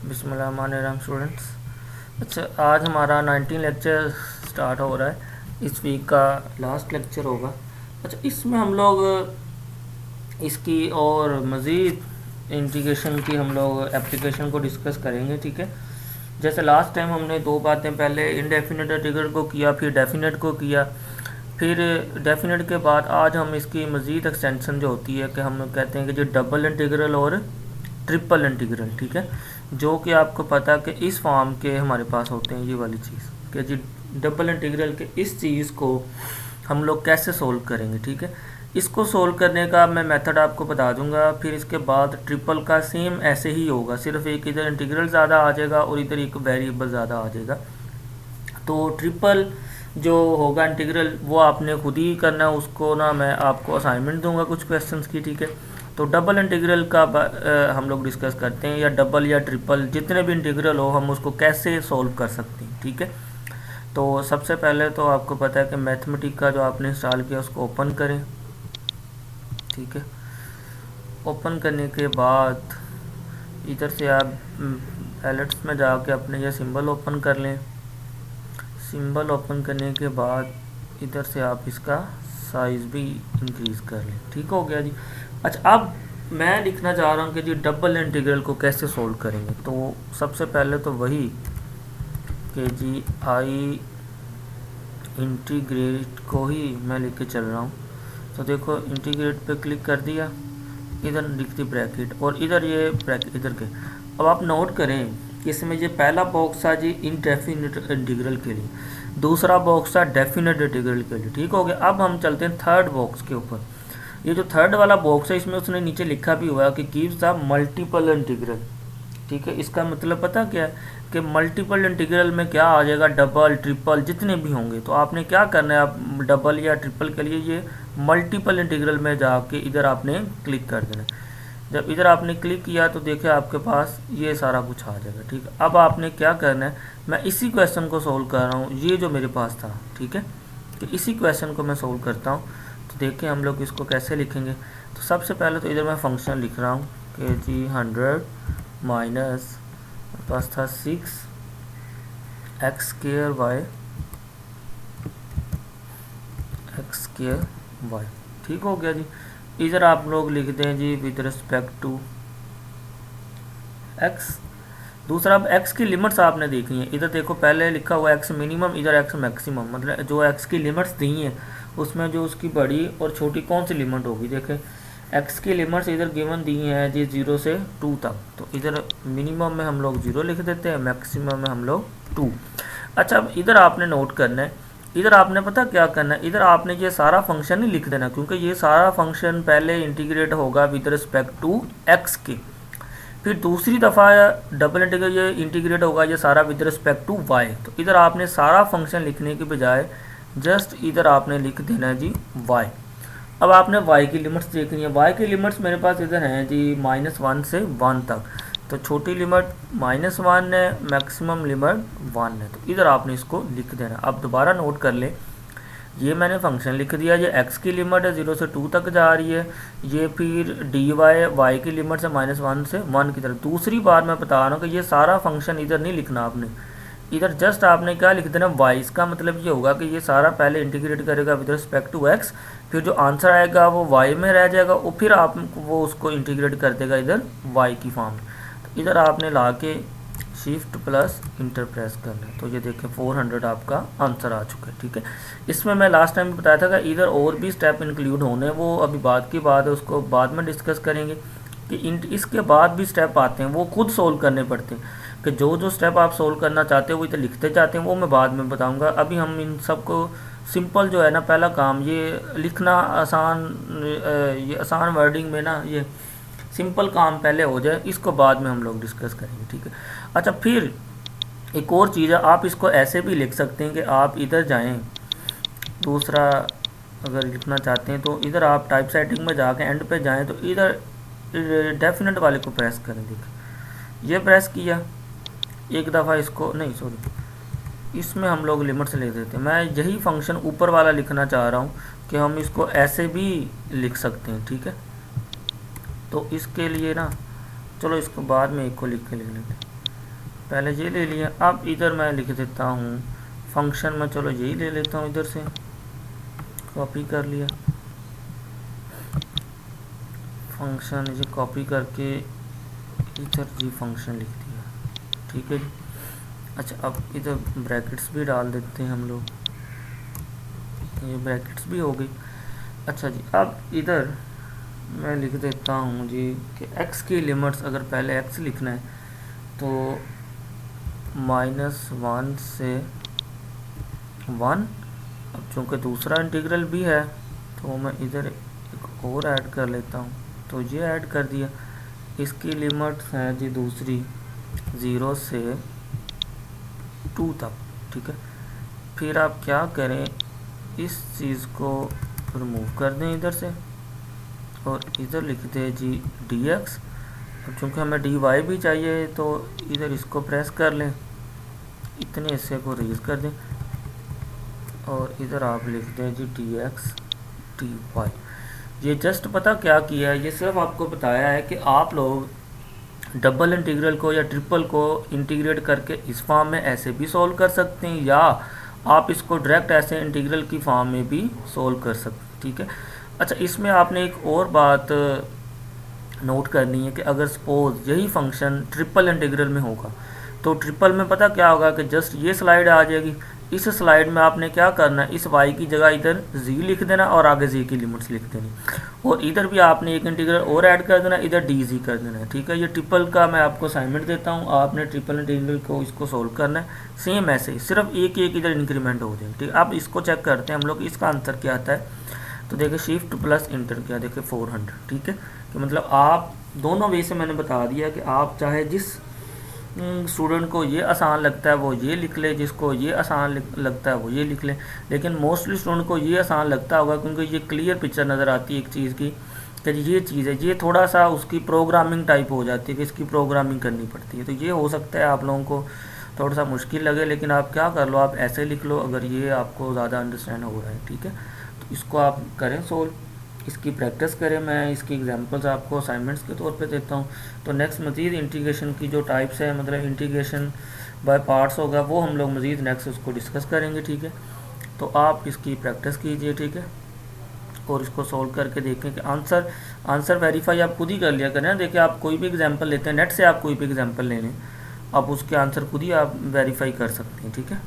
बिस्मिल्लाहिर्रहमानिर्रहीम स्टूडेंट्स। अच्छा, आज हमारा 19 लेक्चर स्टार्ट हो रहा है। इस वीक का लास्ट लेक्चर होगा। अच्छा, इसमें हम लोग इसकी और मज़ीद इंटीग्रेशन की हम लोग एप्लीकेशन को डिस्कस करेंगे। ठीक है, जैसे लास्ट टाइम हमने दो बातें, पहले इनडेफिनेट इंटीग्रल को किया, फिर डेफिनेट को किया, फिर डेफिनेट के बाद आज हम इसकी मज़ीद एक्सटेंशन जो होती है कि हम कहते हैं कि जो डबल इंटीग्रल और ट्रिपल इंटीग्रल, ठीक है, जो कि आपको पता है कि इस फॉर्म के हमारे पास होते हैं। ये वाली चीज़ कि जी डबल इंटीग्रल के इस चीज़ को हम लोग कैसे सोल्व करेंगे। ठीक है, इसको सोल्व करने का मैं मेथड आपको बता दूंगा। फिर इसके बाद ट्रिपल का सेम ऐसे ही होगा, सिर्फ एक इधर इंटीग्रल ज़्यादा आ जाएगा और इधर एक वेरिएबल ज़्यादा आ जाएगा। तो ट्रिपल जो होगा इंटीग्रल वो आपने खुद ही करना है, उसको ना मैं आपको असाइनमेंट दूंगा कुछ क्वेश्चंस की। ठीक है, तो डबल इंटीग्रल का हम लोग डिस्कस करते हैं, या डबल या ट्रिपल जितने भी इंटीग्रल हो हम उसको कैसे सोल्व कर सकते हैं। ठीक है, तो सबसे पहले तो आपको पता है कि मैथमेटिक का जो आपने इंस्टॉल किया उसको ओपन करें। ठीक है, ओपन करने के बाद इधर से आप पैलेट्स में जाके अपने ये सिंबल ओपन कर लें। सिंबल ओपन करने के बाद इधर से आप इसका साइज़ भी इंक्रीज़ कर लें। ठीक हो गया जी। अच्छा, अब मैं लिखना चाह रहा हूँ कि जी डबल इंटीग्रल को कैसे सोल्व करेंगे। तो सबसे पहले तो वही कि जी आई इंटीग्रेट को ही मैं लिख के चल रहा हूँ। तो देखो, इंटीग्रेट पे क्लिक कर दिया, इधर लिख दी ब्रैकेट और इधर ये ब्रैकेट इधर के। अब आप नोट करें कि इसमें ये पहला बॉक्स था जी इनडेफिनेट इंटीग्रल के लिए, दूसरा बॉक्स था डेफिनेट इंटीग्रल के लिए। ठीक हो गया। अब हम चलते हैं थर्ड बॉक्स के ऊपर। ये जो थर्ड वाला बॉक्स है, इसमें उसने नीचे लिखा भी हुआ है कि गिव्स द मल्टीपल इंटीग्रल। ठीक है, इसका मतलब पता क्या है कि मल्टीपल इंटीग्रल में क्या आ जाएगा, डबल ट्रिपल जितने भी होंगे। तो आपने क्या करना है, आप डबल या ट्रिपल के लिए ये मल्टीपल इंटीग्रल में जाके इधर आपने क्लिक कर देना। जब इधर आपने क्लिक किया तो देखिए आपके पास ये सारा कुछ आ जाएगा। ठीक है, अब आपने क्या करना है, मैं इसी क्वेश्चन को सोल्व कर रहा हूँ, ये जो मेरे पास था। ठीक है, तो इसी क्वेश्चन को मैं सोल्व करता हूँ। तो देखिए हम लोग इसको कैसे लिखेंगे। तो सबसे पहले तो इधर मैं फंक्शन लिख रहा हूँ कि जी 100 माइनस पास था 6x² y x²y। ठीक हो गया जी। इधर आप लोग लिख दें जी विद रिस्पेक्ट टू x। दूसरा, अब x की लिमिट्स आपने देखनी है। इधर देखो पहले लिखा हुआ x मिनिमम, इधर x मैक्सिमम, मतलब जो x की लिमिट्स दी हैं उसमें जो उसकी बड़ी और छोटी कौन सी लिमिट होगी। देखें, x की लिमिट्स इधर गिवन दी हैं जी 0 से 2 तक। तो इधर मिनिमम में हम लोग 0 लिख देते हैं, मैक्सिमम में हम लोग 2। अच्छा, अब इधर आपने नोट करना है, इधर आपने पता क्या करना है, इधर आपने ये सारा फंक्शन ही लिख देना, क्योंकि ये सारा फंक्शन पहले इंटीग्रेट होगा विद रिस्पेक्ट टू x के, फिर दूसरी दफ़ा डबल इंटीग्रल ये इंटीग्रेट होगा ये सारा विद रिस्पेक्ट टू y। तो इधर आपने सारा फंक्शन लिखने के बजाय जस्ट इधर आपने लिख देना है जी y। अब आपने y की लिमिट्स देखनी है। y की लिमिट्स मेरे पास इधर हैं जी -1 से 1 तक। तो छोटी लिमिट -1 है, मैक्सिमम लिमिट 1 है। तो इधर आपने इसको लिख देना। अब दोबारा नोट कर लें, ये मैंने फंक्शन लिख दिया, ये x की लिमिट है 0 से 2 तक जा रही है, ये फिर dy y की लिमिट से -1 से 1 की तरफ। दूसरी बार मैं बता रहा हूँ कि ये सारा फंक्शन इधर नहीं लिखना आपने, इधर जस्ट आपने क्या लिख देना y। इसका मतलब ये होगा कि ये सारा पहले इंटीग्रेट करेगा विद रिस्पेक्ट टू x, फिर जो आंसर आएगा वो y में रह जाएगा और फिर आप वो उसको इंटीग्रेट कर देगा इधर y की फॉर्म में। तो इधर आपने ला के शिफ्ट प्लस इंटर प्रेस करना है। तो ये देखें 400 आपका आंसर आ चुका है। ठीक है, इसमें मैं लास्ट टाइम भी बताया था कि इधर और भी स्टेप इंक्लूड होने, वो अभी बात की बात है, उसको बाद में डिस्कस करेंगे कि इसके बाद भी स्टेप आते हैं वो खुद सोल्व करने पड़ते हैं, कि जो जो स्टेप आप सोल्व करना चाहते हो वो इधर लिखते जाते हैं, वो मैं बाद में बताऊँगा। अभी हम इन सबको सिंपल जो है ना, पहला काम ये लिखना आसान, ये आसान वर्डिंग में ना ये सिंपल काम पहले हो जाए, इसको बाद में हम लोग डिस्कस करेंगे। ठीक है, अच्छा, फिर एक और चीज़ है, आप इसको ऐसे भी लिख सकते हैं कि आप इधर जाएं, दूसरा अगर लिखना चाहते हैं तो इधर आप टाइप सेटिंग में जाके एंड पे जाएं, तो इधर डेफिनेट वाले को प्रेस करें। देखिए ये प्रेस किया एक दफ़ा, इसको नहीं सॉरी, इसमें हम लोग लिमिट्स ले देते हैं। मैं यही फंक्शन ऊपर वाला लिखना चाह रहा हूँ कि हम इसको ऐसे भी लिख सकते हैं। ठीक है, तो इसके लिए ना चलो इसको बाद में एक को लिख के लिख लेते हैं। पहले ये ले लिया। अब इधर मैं लिख देता हूँ फंक्शन में, चलो यही ले लेता हूँ, इधर से कॉपी कर लिया फंक्शन, ये कॉपी करके इधर जी फंक्शन लिख दिया, ठीक है जी। अच्छा अब इधर ब्रैकेट्स भी डाल देते हैं हम लोग, ये ब्रैकेट्स भी हो गई। अच्छा जी अब इधर मैं लिख देता हूँ जी कि x की लिमिट्स, अगर पहले x लिखना है तो -1 से 1। अब चूँकि दूसरा इंटीग्रल भी है तो मैं इधर एक और ऐड कर लेता हूँ, तो ये ऐड कर दिया। इसकी लिमिट्स हैं जी दूसरी 0 से 2 तक, ठीक है। फिर आप क्या करें, इस चीज़ को रिमूव कर दें इधर से और इधर लिख दें जी dx। अब चूँकि हमें dy भी चाहिए तो इधर इसको प्रेस कर लें, इतने हिस्से को रेज कर दें और इधर आप लिख दें जी dx dy। ये जस्ट पता क्या किया है, ये सिर्फ आपको बताया है कि आप लोग डबल इंटीग्रल को या ट्रिपल को इंटीग्रेट करके इस फॉर्म में ऐसे भी सॉल्व कर सकते हैं, या आप इसको डायरेक्ट ऐसे इंटीग्रल की फॉर्म में भी सॉल्व कर सकते हैं, ठीक है। अच्छा इसमें आपने एक और बात नोट करनी है कि अगर सपोज यही फंक्शन ट्रिपल इंटीग्रल में होगा तो ट्रिपल में पता क्या होगा कि जस्ट ये स्लाइड आ जाएगी। इस स्लाइड में आपने क्या करना है, इस y की जगह इधर z लिख देना और आगे z की लिमिट्स लिख देनी, और इधर भी आपने एक इंटीग्रल और ऐड कर देना, इधर dz कर देना है, ठीक है। ये ट्रिपल का मैं आपको असाइनमेंट देता हूँ, आपने ट्रिपल इंटीग्रल को इसको सोल्व करना है सेम ऐसे ही, सिर्फ एक एक इधर इंक्रीमेंट हो जाए, ठीक है। अब इसको चेक करते हैं हम लोग, इसका आंसर क्या आता है। तो देखिए शिफ्ट प्लस इंटर किया, देखिए 400, ठीक है। कि मतलब आप दोनों वे से मैंने बता दिया कि आप चाहे जिस स्टूडेंट को ये आसान लगता है वो ये लिख ले, जिसको ये आसान लगता है वो ये लिख ले, लेकिन मोस्टली स्टूडेंट को ये आसान लगता होगा क्योंकि ये क्लियर पिक्चर नज़र आती है एक चीज़ की कि ये चीज़ है, ये थोड़ा सा उसकी प्रोग्रामिंग टाइप हो जाती है कि इसकी प्रोग्रामिंग करनी पड़ती है। तो ये हो सकता है आप लोगों को थोड़ा सा मुश्किल लगे, लेकिन आप क्या कर लो, आप ऐसे लिख लो अगर ये आपको ज़्यादा अंडरस्टैंड हो रहा है, ठीक है। तो इसको आप करें सोल्व, इसकी प्रैक्टिस करें, मैं इसकी एग्जांपल्स आपको असाइनमेंट्स के तौर पे देता हूँ। तो नेक्स्ट मज़ीद इंटीग्रेशन की जो टाइप्स है, मतलब इंटीग्रेशन बाय पार्ट्स होगा, वो हम लोग मज़ीद नेक्स्ट उसको डिस्कस करेंगे, ठीक है। तो आप इसकी प्रैक्टिस कीजिए, ठीक है, और इसको सोल्व करके देखें कि आंसर वेरीफाई आप खुद ही कर लिया करें। देखिए आप कोई भी एग्जाम्पल लेते हैं नेट से, आप कोई भी एग्जाम्पल ले लें, आप उसके आंसर खुद ही आप वेरीफाई कर सकते हैं, ठीक है।